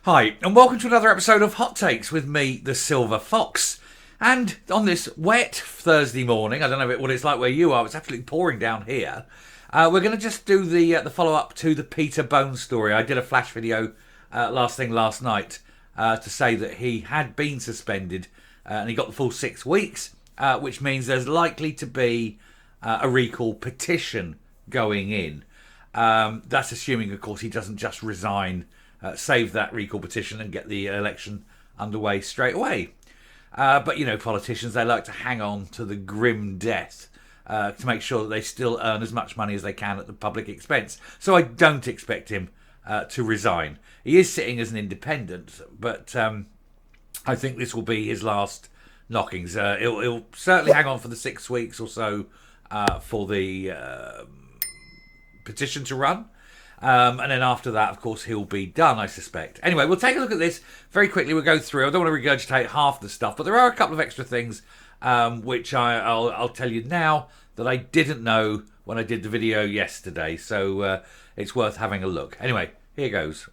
Hi, and welcome to another episode of Hot Takes with me, the Silver Fox. And on this wet Thursday morning, I don't know what it's like where you are, it's absolutely pouring down here. We're going to just do the follow-up to the Peter Bone story. I did a flash video last night to say that he had been suspended and he got the full 6 weeks, which means there's likely to be a recall petition going in. That's assuming, of course, he doesn't just resign, save that recall petition and get the election underway straight away. But, you know, politicians, they like to hang on to the grim death to make sure that they still earn as much money as they can at the public expense. So I don't expect him to resign. He is sitting as an independent, but I think this will be his last knockings. He'll certainly hang on for the 6 weeks or so for the petition to run. And then after that, of course, he'll be done, I suspect. Anyway, we'll take a look at this very quickly. We'll go through. I don't want to regurgitate half the stuff, but there are a couple of extra things which I'll tell you now that I didn't know when I did the video yesterday. So it's worth having a look. Anyway, here goes.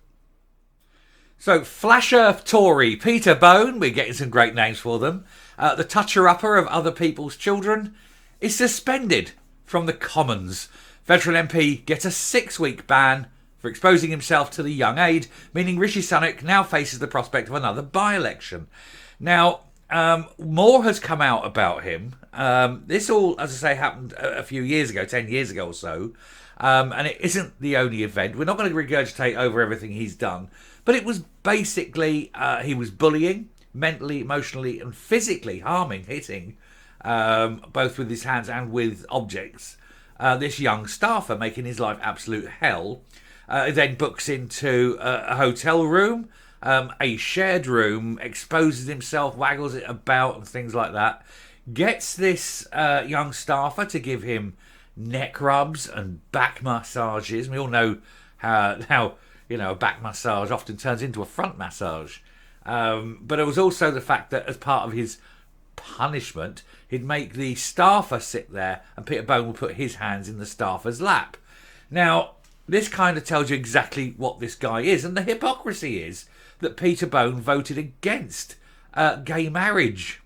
So, Flasher Tory Peter Bone, we're getting some great names for them, the toucher-upper of other people's children, is suspended from the Commons. Veteran MP gets a 6-week ban for exposing himself to the young aid, meaning Rishi Sunak now faces the prospect of another by-election. Now, more has come out about him. This all, as I say, happened a few years ago, 10 years ago or so, and it isn't the only event. We're not going to regurgitate over everything he's done, but it was basically he was bullying, mentally, emotionally, and physically harming, hitting, both with his hands and with objects, this young staffer, making his life absolute hell. Then books into a hotel room, a shared room, exposes himself, waggles it about and things like that. Gets this young staffer to give him neck rubs and back massages. We all know how you know, a back massage often turns into a front massage. But it was also the fact that as part of his punishment, he'd make the staffer sit there and Peter Bone would put his hands in the staffer's lap. Now, this kind of tells you exactly what this guy is, and the hypocrisy is that Peter Bone voted against gay marriage.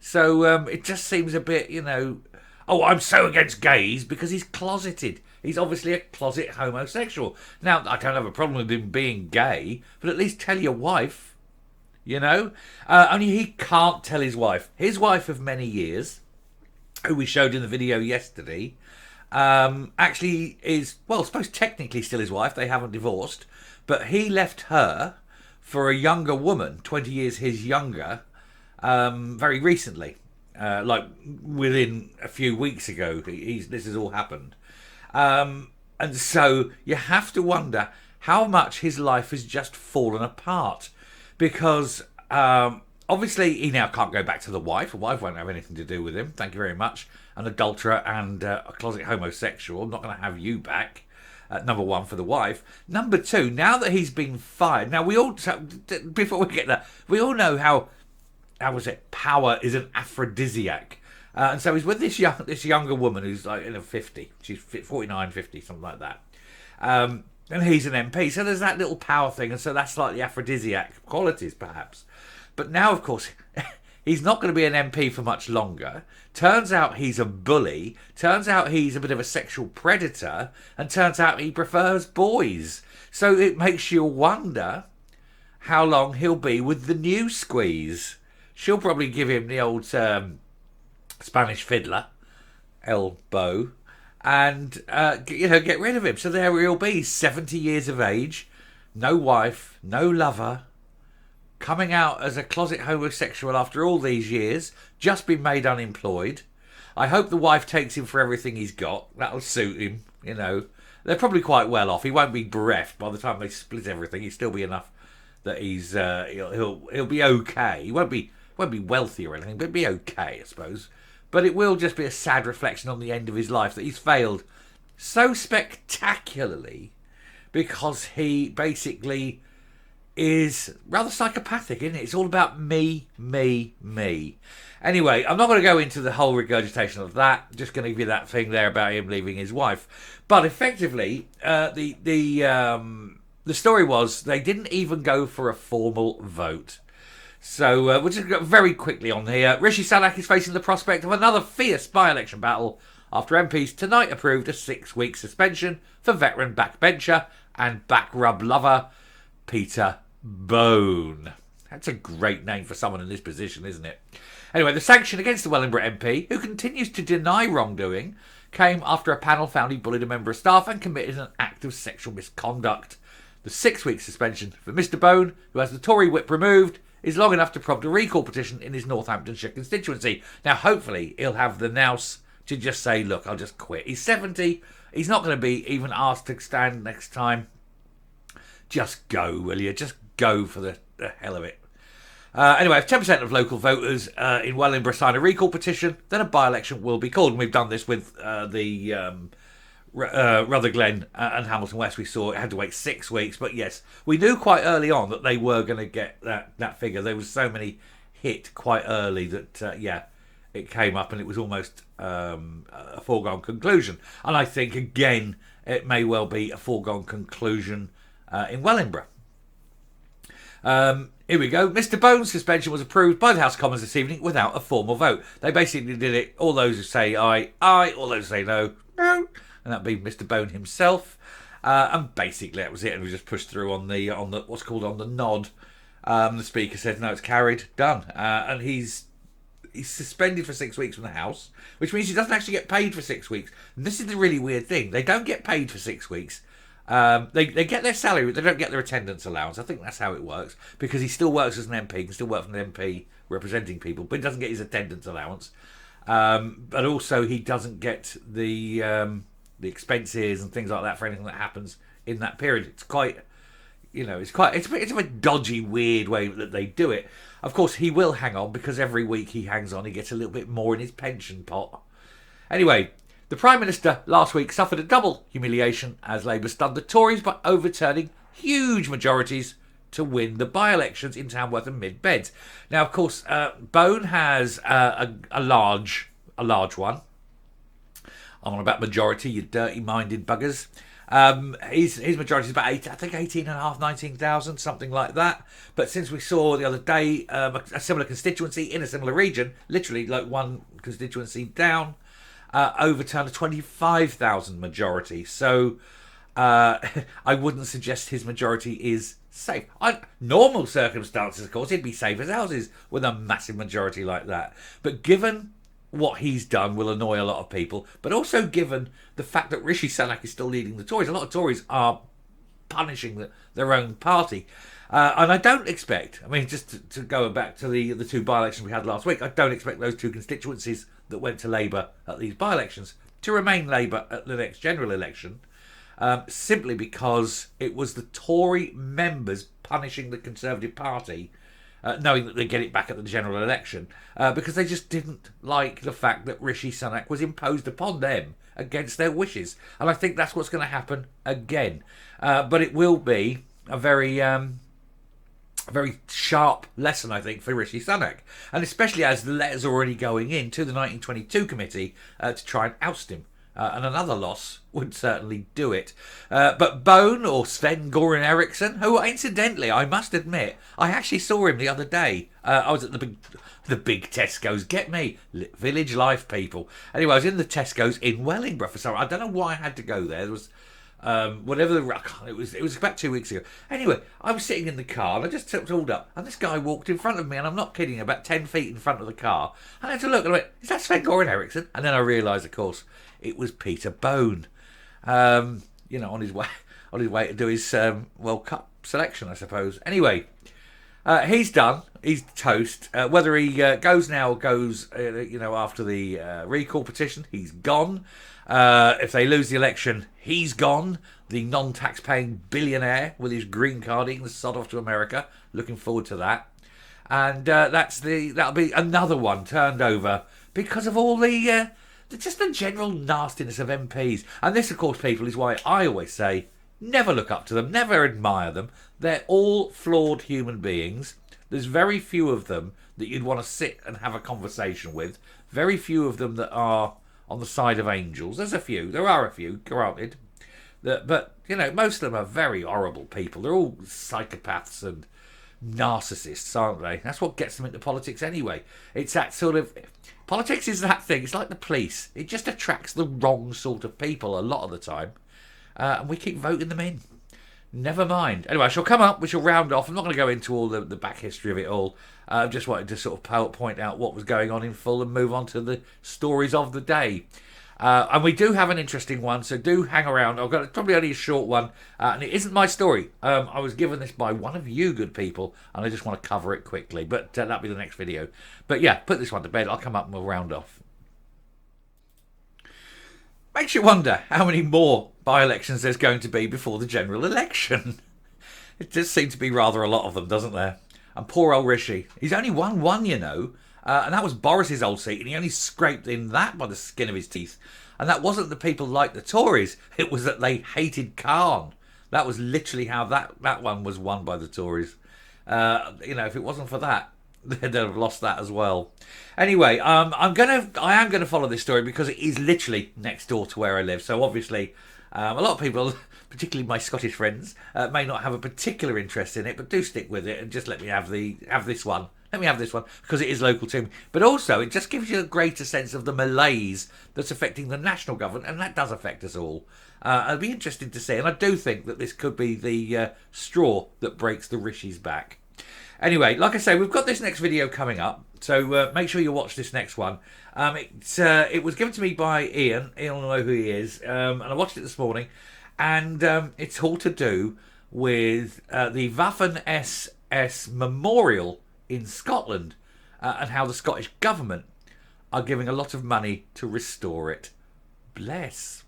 So it just seems a bit, you know, oh, I'm so against gays because he's closeted. He's obviously a closet homosexual. Now, I don't have a problem with him being gay, but at least tell your wife. You know, only he can't tell his wife. His wife of many years, who we showed in the video yesterday, actually is, well, I suppose technically still his wife. They haven't divorced. But he left her for a younger woman, 20 years his younger, very recently. Like within a few weeks ago, this has all happened. And so you have to wonder how much his life has just fallen apart. Because obviously he now can't go back to the wife. The wife won't have anything to do with him. Thank you very much. An adulterer and a closet homosexual. I'm not going to have you back. Number one, for the wife. Number two, now that he's been fired. Now, we all, before we get there, we all know how was it? Power is an aphrodisiac. And so he's with this younger woman who's like in her 50. She's 49, 50, something like that. And he's an MP, so there's that little power thing, and so that's like the aphrodisiac qualities, perhaps. But now, of course, he's not going to be an MP for much longer. Turns out he's a bully. Turns out he's a bit of a sexual predator. And turns out he prefers boys. So it makes you wonder how long he'll be with the new squeeze. She'll probably give him the old Spanish fiddler, elbow, and get rid of him. So there he'll be, 70 years of age, no wife, no lover, coming out as a closet homosexual after all these years, just been made unemployed. I hope the wife takes him for everything he's got. That'll suit him, you know. They're probably quite well off. He won't be bereft by the time they split everything. He'll still be enough that he's he'll be okay. He won't be wealthy or anything, but he'll be okay, I suppose. But it will just be a sad reflection on the end of his life that he's failed so spectacularly because he basically is rather psychopathic, isn't it? It's all about me, me, me. Anyway, I'm not going to go into the whole regurgitation of that. Just going to give you that thing there about him leaving his wife. But effectively, the the story was they didn't even go for a formal vote. So we'll just go very quickly on here. Rishi Sunak is facing the prospect of another fierce by-election battle after MPs tonight approved a 6-week suspension for veteran backbencher and back rub lover Peter Bone. That's a great name for someone in this position, isn't it? Anyway, the sanction against the Wellingborough MP, who continues to deny wrongdoing, came after a panel found he bullied a member of staff and committed an act of sexual misconduct. The 6-week suspension for Mr Bone, who has the Tory whip removed, is long enough to prompt a recall petition in his Northamptonshire constituency. Now, hopefully, he'll have the nous to just say, look, I'll just quit. He's 70. He's not going to be even asked to stand next time. Just go, will you? Just go for the hell of it. Anyway, if 10% of local voters in Wellingborough sign a recall petition, then a by-election will be called. And we've done this with the Rutherglen and Hamilton West. We saw it had to wait 6 weeks. But yes, we knew quite early on that they were going to get that figure. There was so many hit quite early that, it came up and it was almost a foregone conclusion. And I think, again, it may well be a foregone conclusion in Wellingborough. Here we go. Mr Bone's suspension was approved by the House of Commons this evening without a formal vote. They basically did it. All those who say aye, aye. All those who say no, no. And that'd be Mr Bone himself. And basically that was it. And we just pushed through on the what's called on the nod. The Speaker said no, it's carried, done. And he's suspended for 6 weeks from the House, which means he doesn't actually get paid for 6 weeks. And this is the really weird thing. They don't get paid for 6 weeks. They get their salary, but they don't get their attendance allowance. I think that's how it works, because he still works as an MP, he can still work for an MP representing people, but he doesn't get his attendance allowance. But also he doesn't get the expenses and things like that for anything that happens in that period. It's quite, it's a bit dodgy, weird way that they do it. Of course, he will hang on, because every week he hangs on, he gets a little bit more in his pension pot. Anyway, the Prime Minister last week suffered a double humiliation as Labour stunned the Tories by overturning huge majorities to win the by-elections in Tamworth and Mid Beds. Now, of course, Bone has a large one. I'm on about majority, you dirty-minded buggers. His majority is about 18,500, 19,000, something like that. But since we saw the other day a similar constituency in a similar region, literally like one constituency down, overturned a 25,000 majority. So I wouldn't suggest his majority is safe. Normal circumstances, of course, he'd be safe as houses with a massive majority like that. But given what he's done will annoy a lot of people, but also given the fact that Rishi Sunak is still leading the Tories, a lot of Tories are punishing their own party. And I don't expect, just to go back to the two by-elections we had last week, I don't expect those two constituencies that went to Labour at these by-elections to remain Labour at the next general election, simply because it was the Tory members punishing the Conservative Party, knowing that they get it back at the general election, because they just didn't like the fact that Rishi Sunak was imposed upon them against their wishes. And I think that's what's going to happen again. But it will be a very sharp lesson, I think, for Rishi Sunak. And especially as the letters are already going in to the 1922 committee to try and oust him. And another loss would certainly do it. But Bone, or Sven Goran Eriksson, who incidentally, I must admit, I actually saw him the other day. I was at the big Tesco's. Get me, village life, people. Anyway, I was in the Tesco's in Wellingborough for some. I don't know why I had to go there. There was it was about 2 weeks ago. Anyway, I was sitting in the car and I just pulled up, and this guy walked in front of me, and I'm not kidding, about 10 feet in front of the car. And I had to look and I went, is that Sven Goran Eriksson? And then I realised, of course, it was Peter Bone. On his way to do his World Cup selection, I suppose. Anyway, he's done. He's toast. Whether he goes now or goes, after the recall petition, he's gone. If they lose the election, he's gone. The non-tax-paying billionaire with his green card eating the sod off to America. Looking forward to that. And that'll be another one turned over because of all the general nastiness of MPs. And this, of course, people, is why I always say never look up to them, never admire them. They're all flawed human beings. There's very few of them that you'd want to sit and have a conversation with. Very few of them that are on the side of angels. There are a few, granted. But, you know, most of them are very horrible people. They're all psychopaths and narcissists, aren't they? That's what gets them into politics anyway. It's that sort of... Politics is that thing. It's like the police. It just attracts the wrong sort of people a lot of the time. And we keep voting them in. Never mind. Anyway, I shall come up. We shall round off. I'm not going to go into all the back history of it all. I just wanted to sort of point out what was going on in full and move on to the stories of the day. And we do have an interesting one, so do hang around. I've got probably only a short one, and it isn't my story. I was given this by one of you good people, and I just want to cover it quickly. But that'll be the next video. But yeah, put this one to bed. I'll come up and we'll round off. Makes you wonder how many more by-elections there's going to be before the general election. It does seem to be rather a lot of them, doesn't there? And poor old Rishi. He's only won one, you know. And that was Boris's old seat, and he only scraped in that by the skin of his teeth. And that wasn't the people like the Tories. It was that they hated Khan. That was literally how that one was won by the Tories. You know, if it wasn't for that, they'd have lost that as well. Anyway, I am gonna follow this story because it is literally next door to where I live. So obviously, a lot of people, particularly my Scottish friends, may not have a particular interest in it, but do stick with it and just let me have this one. Let me have this one because it is local to me. But also, it just gives you a greater sense of the malaise that's affecting the national government, and that does affect us all. It'll be interesting to see, and I do think that this could be the straw that breaks the Rishi's back. Anyway, like I say, we've got this next video coming up, so make sure you watch this next one. It was given to me by Ian. Ian will know who he is, and I watched it this morning, and it's all to do with the Waffen-SS Memorial in Scotland, and how the Scottish government are giving a lot of money to restore it. Bless.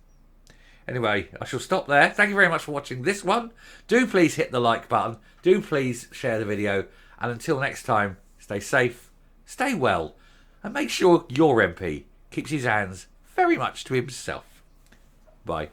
Anyway, I shall stop there. Thank you very much for watching this one. Do please hit the like button. Do please share the video. And until next time, stay safe, stay well, and make sure your MP keeps his hands very much to himself. Bye.